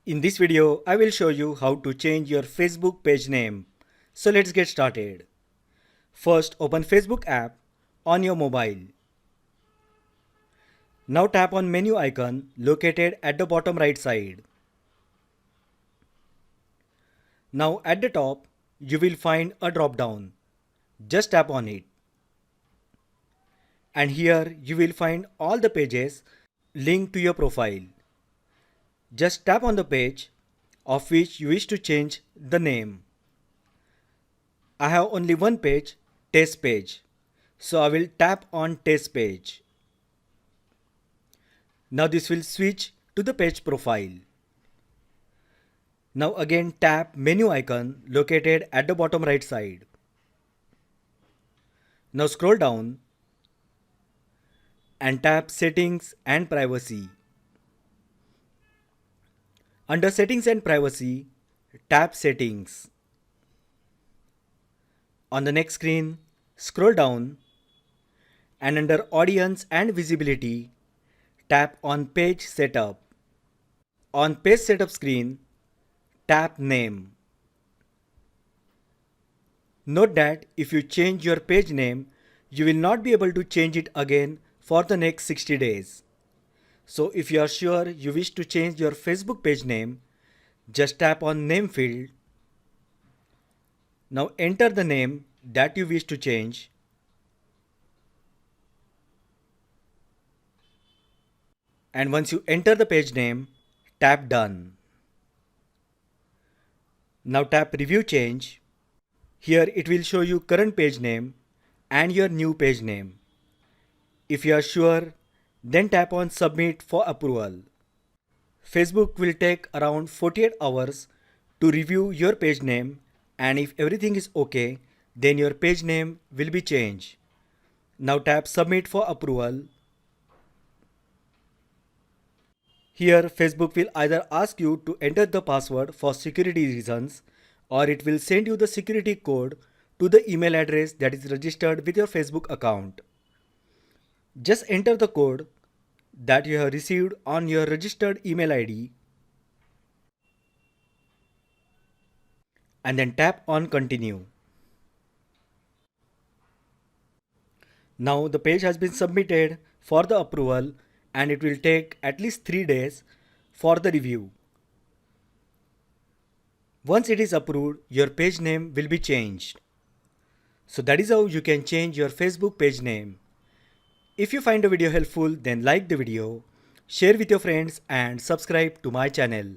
In this video, I will show you how to change your Facebook page name. So let's get started. First, open Facebook app on your mobile. Now tap on menu icon located at the bottom right side. Now at the top, you will find a drop down. Just tap on it. And here you will find all the pages linked to your profile. Just tap on the page of which you wish to change the name. I have only one page, test page. So I will tap on test page. Now this will switch to the page profile. Now again tap menu icon located at the bottom right side. Now scroll down and tap settings and privacy. Under settings and privacy, tap settings. On the next screen, scroll down and under audience and visibility, tap on page setup. On page setup screen, tap name. Note that if you change your page name, you will not be able to change it again for the next 60 days. So if you are sure you wish to change your Facebook page name, just tap on name field. Now enter the name that you wish to change. And once you enter the page name, tap done. Now tap review change. Here it will show you current page name and your new page name. If you are sure, then tap on submit for approval. Facebook will take around 48 hours to review your page name, and if everything is okay, then your page name will be changed. Now tap submit for approval. Here Facebook will either ask you to enter the password for security reasons, or it will send you the security code to the email address that is registered with your Facebook account. Just enter the code that you have received on your registered email ID and then tap on continue. Now the page has been submitted for the approval and it will take at least 3 days for the review. Once it is approved, your page name will be changed. So that is how you can change your Facebook page name. If you find the video helpful, then like the video, share with your friends and subscribe to my channel.